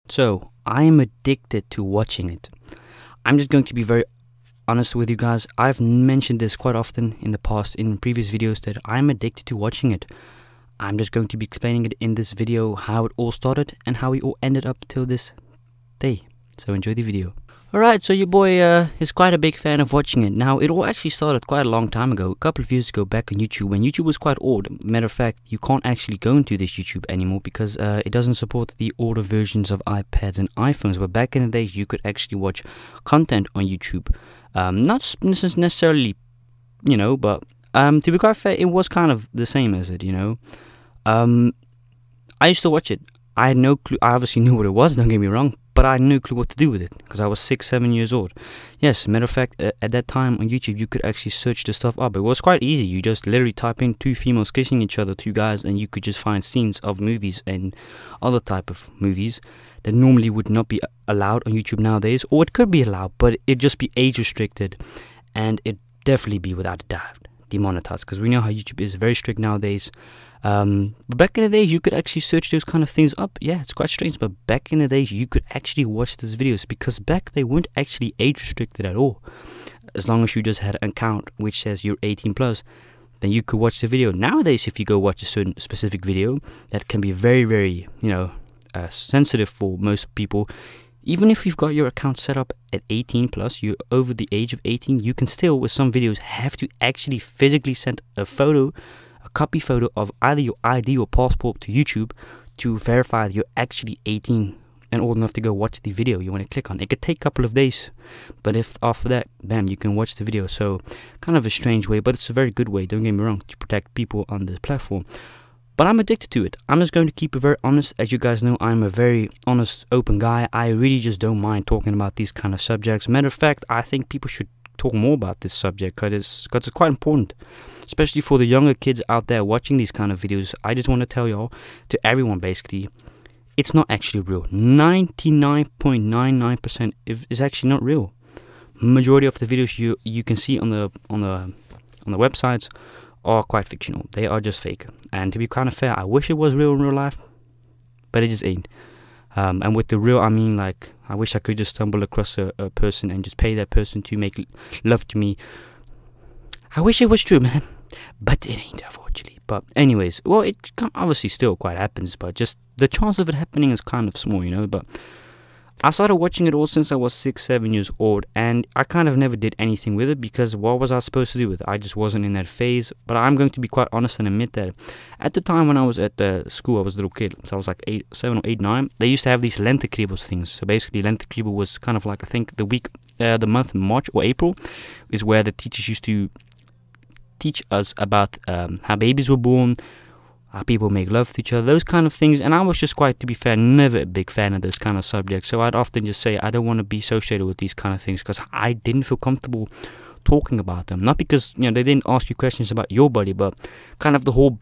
So I am addicted to watching it. I'm just going to be very honest with you guys. I've mentioned this quite often in the past in previous videos that I'm addicted to watching it. I'm just going to be explaining it in this video, how it all started and how we all ended up till this day. So enjoy the video. Alright, so your boy is quite a big fan of watching it. Now, it all actually started quite a long time ago, a couple of years ago back on YouTube, when YouTube was quite old. Matter of fact, you can't actually go into this YouTube anymore because it doesn't support the older versions of iPads and iPhones. But back in the days, you could actually watch content on YouTube. Not necessarily, you know, but to be quite fair, it was kind of the same as it, you know. I used to watch it. I had no clue. I obviously knew what it was, don't get me wrong, but I had no clue what to do with it because I was 6-7 years old. Yes, matter of fact, at that time on YouTube, you could actually search the stuff up. It was quite easy. You just literally type in two females kissing each other, two guys, and you could just find scenes of movies and other type of movies that normally would not be allowed on YouTube nowadays, or it could be allowed, but it'd just be age restricted, and it'd definitely be without a doubt demonetized because we know how YouTube is very strict nowadays. But back in the days, you could actually search those kind of things up. Yeah, it's quite strange, but back in the days, you could actually watch those videos because back they weren't actually age restricted at all. As long as you just had an account which says you're 18 plus, then you could watch the video. Nowadays, if you go watch a certain specific video, that can be very, very, you know, sensitive for most people. Even if you've got your account set up at 18 plus, you're over the age of 18, you can still, with some videos, have to actually physically send a photo, a copy photo of either your ID or passport to YouTube to verify that you're actually 18 and old enough to go watch the video you want to click on. It could take a couple of days, but if after that, bam, you can watch the video. So kind of a strange way, but it's a very good way, don't get me wrong, to protect people on this platform. But I'm addicted to it. I'm just going to keep it very honest. As you guys know, I'm a very honest, open guy. I really just don't mind talking about these kind of subjects. Matter of fact, I think people should talk more about this subject because it's quite important, especially for the younger kids out there watching these kind of videos. I just want to tell y'all, to everyone basically, it's not actually real. 99.99% is actually not real. Majority of the videos you can see on the websites are quite fictional. They are just fake. And to be kind of fair, I wish it was real in real life, but it just ain't. And with the real, I mean, like, I wish I could just stumble across a person and just pay that person to make love to me. I wish it was true, man, but it ain't, unfortunately. But anyways, well, it obviously still quite happens, but just the chance of it happening is kind of small, you know. But I started watching it all since I was 6-7 years old, and I kind of never did anything with it because what was I supposed to do with it? I just wasn't in that phase. But I'm going to be quite honest and admit that at the time when I was at the school, I was a little kid, so I was like 7 or 8, 9. They used to have these lentekribels things. So basically, lentekribel was kind of like, I think the month March or April is where the teachers used to teach us about how babies were born, how people make love to each other, those kind of things. And I was just quite, to be fair, never a big fan of those kind of subjects. So I'd often just say I don't want to be associated with these kind of things because I didn't feel comfortable talking about them. Not because, you know, they didn't ask you questions about your body, but kind of the whole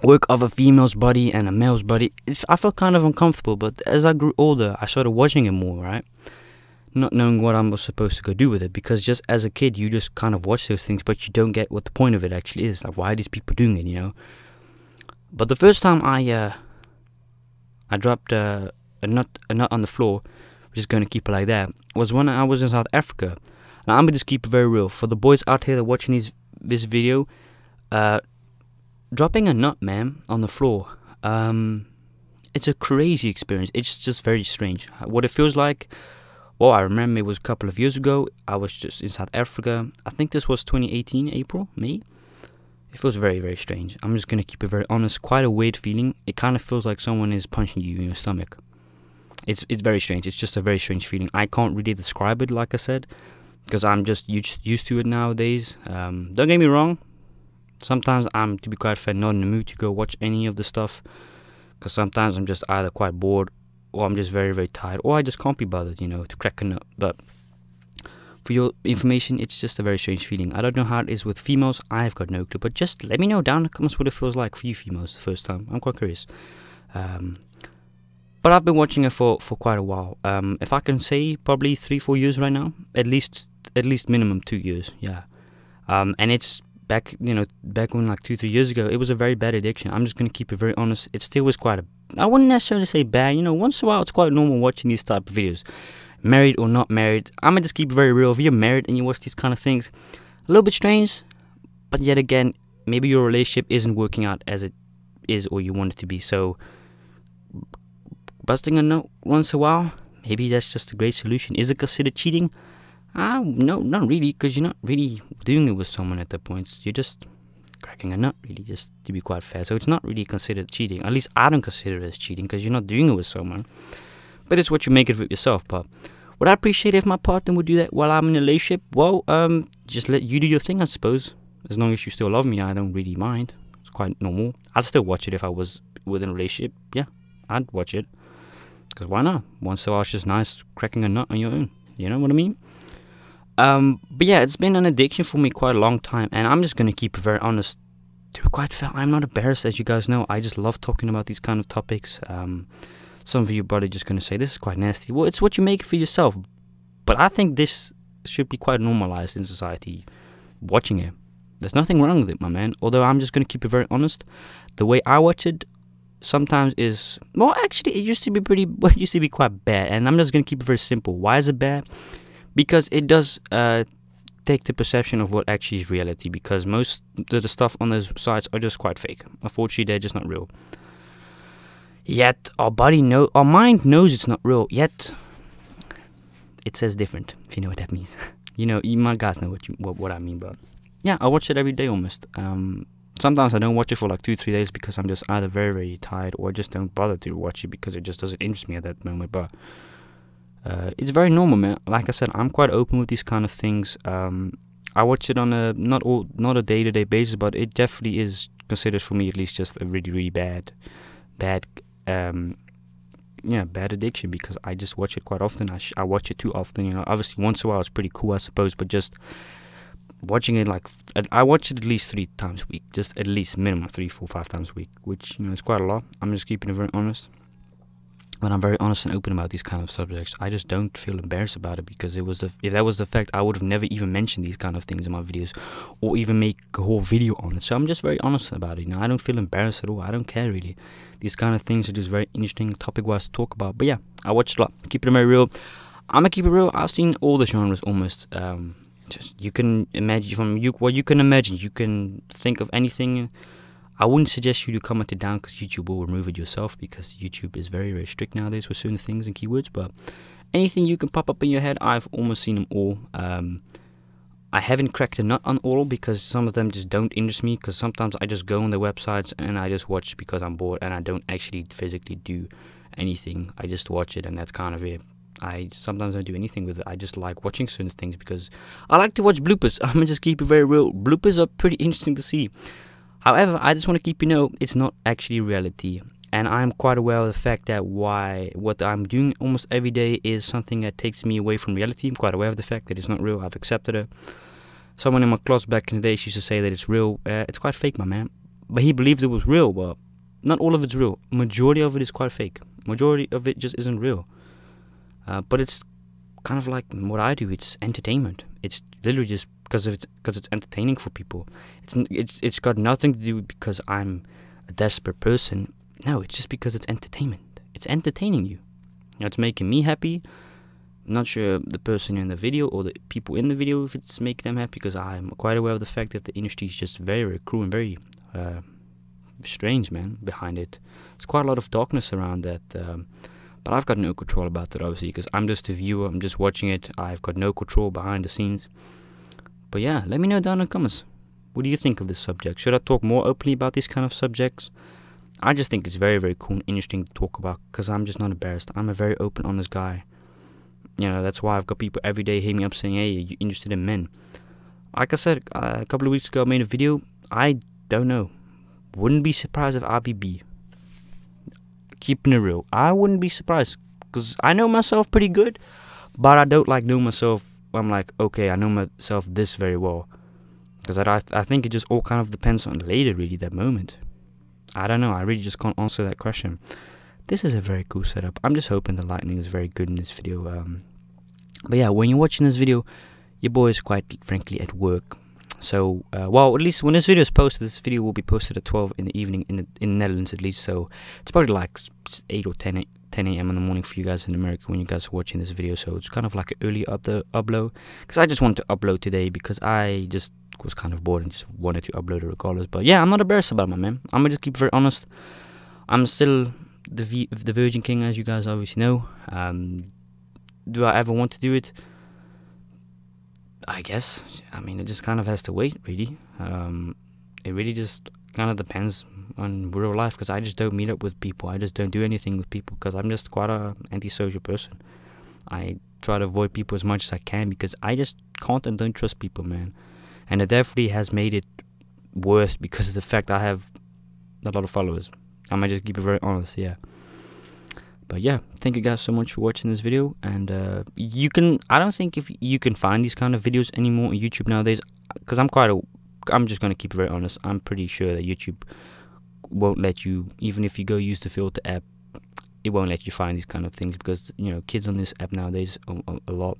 work of a female's body and a male's body. I felt kind of uncomfortable. But as I grew older, I started watching it more, right? Not knowing what I was supposed to go do with it, because just as a kid, you just kind of watch those things, but you don't get what the point of it actually is. Like, why are these people doing it, you know? But the first time I dropped a nut on the floor, we're just going to keep it like that, was when I was in South Africa. Now, I'm going to just keep it very real. For the boys out here that are watching this video, dropping a nut, man, on the floor, it's a crazy experience. It's just very strange. What it feels like, well, I remember it was a couple of years ago. I was just in South Africa. I think this was 2018, April, May. It feels very, very strange. I'm just going to keep it very honest. Quite a weird feeling. It kind of feels like someone is punching you in your stomach. It's very strange. It's just a very strange feeling. I can't really describe it, like I said, because I'm just used to it nowadays. Don't get me wrong. Sometimes I'm, to be quite fair, not in the mood to go watch any of the stuff, because sometimes I'm just either quite bored or I'm just very, very tired, or I just can't be bothered, you know, to crack a nut. But for your information, it's just a very strange feeling. I don't know how it is with females. I've got no clue. But just let me know down in the comments what it feels like for you females the first time. I'm quite curious. But I've been watching it for quite a while. If I can say, probably 3-4 years right now. At least minimum 2 years. Yeah. And it's back when like 2-3 years ago, it was a very bad addiction. I'm just gonna keep it very honest. It still was quite a I wouldn't necessarily say bad. You know, once in a while it's quite normal watching these type of videos. Married or not married, I'm gonna just keep it very real. If you're married and you watch these kind of things, a little bit strange, but yet again, maybe your relationship isn't working out as it is or you want it to be. So busting a nut once in a while, maybe that's just a great solution. Is it considered cheating? No, not really, because you're not really doing it with someone at that point. You're just cracking a nut, really, just to be quite fair. So it's not really considered cheating. At least I don't consider it as cheating, because you're not doing it with someone. But it's what you make of it yourself. But would I appreciate if my partner would do that while I'm in a relationship? Well, just let you do your thing, I suppose. As long as you still love me, I don't really mind. It's quite normal. I'd still watch it if I was within a relationship. Yeah, I'd watch it. Because why not? Once in a while, it's just nice cracking a nut on your own. You know what I mean? But yeah, it's been an addiction for me quite a long time. And I'm just going to keep it very honest. To be quite fair, I'm not embarrassed, as you guys know. I just love talking about these kind of topics. Some of you are probably just going to say, this is quite nasty. Well, it's what you make for yourself. But I think this should be quite normalized in society, watching it. There's nothing wrong with it, my man. Although I'm just going to keep it very honest. The way I watch it sometimes is... Well, actually, it used to be quite bad. And I'm just going to keep it very simple. Why is it bad? Because it does take the perception of what actually is reality. Because most of the stuff on those sites are just quite fake. Unfortunately, they're just not real. Yet our mind knows it's not real. Yet it says different. If you know what that means. You know, you my guys know what I mean. But yeah, I watch it every day almost. Sometimes I don't watch it for like 2-3 days because I'm just either very, very tired or just don't bother to watch it because it just doesn't interest me at that moment. But it's very normal, man. Like I said, I'm quite open with these kind of things. I watch it on a not a day-to-day basis, but it definitely is considered for me at least just a really, really bad addiction, because I just watch it quite often. I watch it too often, you know. Obviously once in a while it's pretty cool, I suppose, but just watching it, like, I watch it at least 3 times a week, just at least minimum 3, 4, 5 times a week, which, you know, is quite a lot. I'm just keeping it very honest. But I'm very honest and open about these kind of subjects. I just don't feel embarrassed about it, because if that was the fact, I would have never even mentioned these kind of things in my videos or even make a whole video on it. So I'm just very honest about it. You know, I don't feel embarrassed at all. I don't care really. These kind of things are just very interesting topic-wise to talk about. But yeah, I watch a lot. Keep it very real. I'm gonna keep it real. I've seen all the genres almost. You can imagine what you can imagine. You can think of anything. I wouldn't suggest you to comment it down, because YouTube will remove it yourself, because YouTube is very, very strict nowadays with certain things and keywords. But anything you can pop up in your head, I've almost seen them all. I haven't cracked a nut on all, because some of them just don't interest me, because sometimes I just go on their websites and I just watch because I'm bored and I don't actually physically do anything. I just watch it and that's kind of it. I sometimes don't do anything with it. I just like watching certain things because I like to watch bloopers. I'm gonna just keep it very real. Bloopers are pretty interesting to see. However, I just want to keep you know, it's not actually reality. And I'm quite aware of the fact that what I'm doing almost every day is something that takes me away from reality. I'm quite aware of the fact that it's not real. I've accepted it. Someone in my class back in the day used to say that it's real. It's quite fake, my man. But he believed it was real. But not all of it's real. Majority of it is quite fake. Majority of it just isn't real. But it's kind of like what I do. It's entertainment. It's literally just because it's entertaining for people. It's got nothing to do because I'm a desperate person. No, it's just because it's entertainment. It's entertaining you. It's making me happy. I'm not sure the person in the video or the people in the video if it's making them happy, because I'm quite aware of the fact that the industry is just very, very cruel and very strange, man, behind it. There's quite a lot of darkness around that. But I've got no control about that, obviously, because I'm just a viewer. I'm just watching it. I've got no control behind the scenes. But yeah, let me know down in the comments. What do you think of this subject? Should I talk more openly about these kind of subjects? I just think it's very, very cool and interesting to talk about, because I'm just not embarrassed. I'm a very open, honest guy. You know, that's why I've got people every day hitting me up saying, hey, are you interested in men? Like I said, a couple of weeks ago I made a video. I don't know. Wouldn't be surprised if I'd be B. Keeping it real. I wouldn't be surprised, because I know myself pretty good, but I don't like knowing myself. I'm like, okay, I know myself this very well. Because I think it just all kind of depends on later, really, that moment. I don't know. I really just can't answer that question. This is a very cool setup. I'm just hoping the lighting is very good in this video. But yeah, when you're watching this video, your boy is quite frankly at work. So well, at least when this video is posted, this video will be posted at 12 in the evening in the Netherlands at least. So it's probably like 8 or 10 a.m. in the morning for you guys in America when you guys are watching this video. So it's kind of like an early upload, because I just wanted to upload today because I just was kind of bored and just wanted to upload it regardless. But yeah, I'm not embarrassed about it, man. I'm gonna just keep it very honest. I'm still the Virgin King, as you guys obviously know. Do I ever want to do it? I guess. I mean, it just kind of has to wait, really. It really just kind of depends on real life, because I just don't meet up with people. I just don't do anything with people because I'm just quite a antisocial person. I try to avoid people as much as I can because I just can't and don't trust people, man. And it definitely has made it worse because of the fact I have a lot of followers. I might just keep it very honest, yeah. But yeah, thank you guys so much for watching this video. And I don't think if you can find these kind of videos anymore on YouTube nowadays, because I'm just gonna keep it very honest. I'm pretty sure that YouTube won't let you, even if you go use the filter app, it won't let you find these kind of things, because you know, kids on this app nowadays a lot.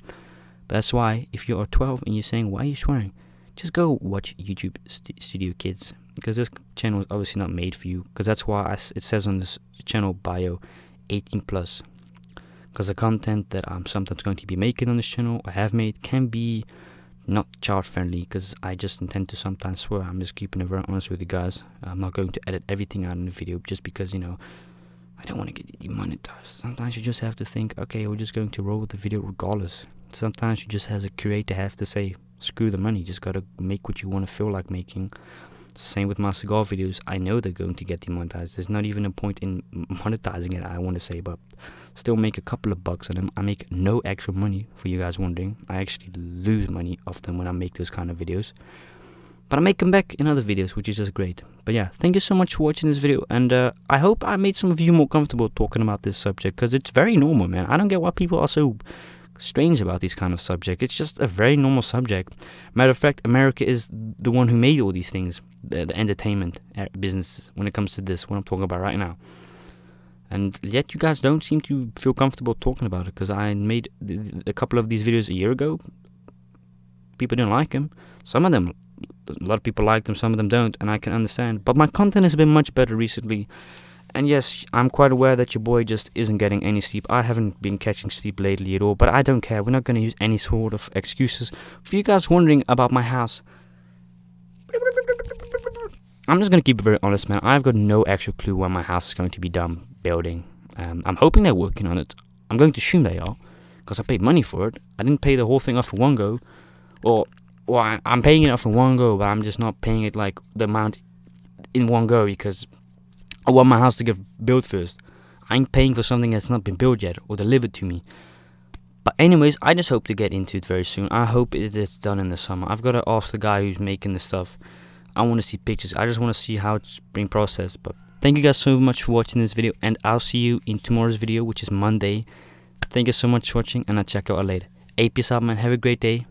But that's why if you are 12 and you're saying, why are you swearing, just go watch YouTube Studio Kids, because this channel is obviously not made for you. Because that's why it says on this channel bio 18+, because the content that I'm sometimes going to be making on this channel, I have made, can be not child friendly, because I just intend to sometimes swear. I'm just keeping it very honest with you guys. I'm not going to edit everything out in the video just because, you know, I don't want to get demonetized. Sometimes you just have to think, okay, we're just going to roll with the video regardless. Sometimes you just, as a creator, have to say, screw the money, just gotta make what you want to feel like making. It's the same with my cigar videos. I know they're going to get demonetized. There's not even a point in monetizing it, I want to say, but still make a couple of bucks on them. I make no actual money, for you guys wondering. I actually lose money often when I make those kind of videos, but I make them back in other videos, which is just great. But yeah, thank you so much for watching this video, and I hope I made some of you more comfortable talking about this subject, because it's very normal, man. I don't get why people are so strange about these kind of subject. It's just a very normal subject. Matter of fact, America is the one who made all these things, the entertainment business, when it comes to this, what I'm talking about right now. And yet you guys don't seem to feel comfortable talking about it, because I made a couple of these videos a year ago. People didn't like them. Some of them, a lot of people like them, some of them don't, and I can understand. But my content has been much better recently. And yes, I'm quite aware that your boy just isn't getting any sleep. I haven't been catching sleep lately at all, but I don't care. We're not going to use any sort of excuses. For you guys wondering about my house, I'm just going to keep it very honest, man. I've got no actual clue when my house is going to be done building. I'm hoping they're working on it. I'm going to assume they are, because I paid money for it. I didn't pay the whole thing off in one go. Or I'm paying it off in one go, but I'm just not paying it like the amount in one go, because I want my house to get built first. I ain't paying for something that's not been built yet or delivered to me. But anyways, I just hope to get into it very soon. I hope it's done in the summer. I've got to ask the guy who's making the stuff. I want to see pictures. I just want to see how it's being processed. But thank you guys so much for watching this video, and I'll see you in tomorrow's video, which is Monday. Thank you so much for watching, and I'll check you out later. Hey, peace out, man. Have a great day.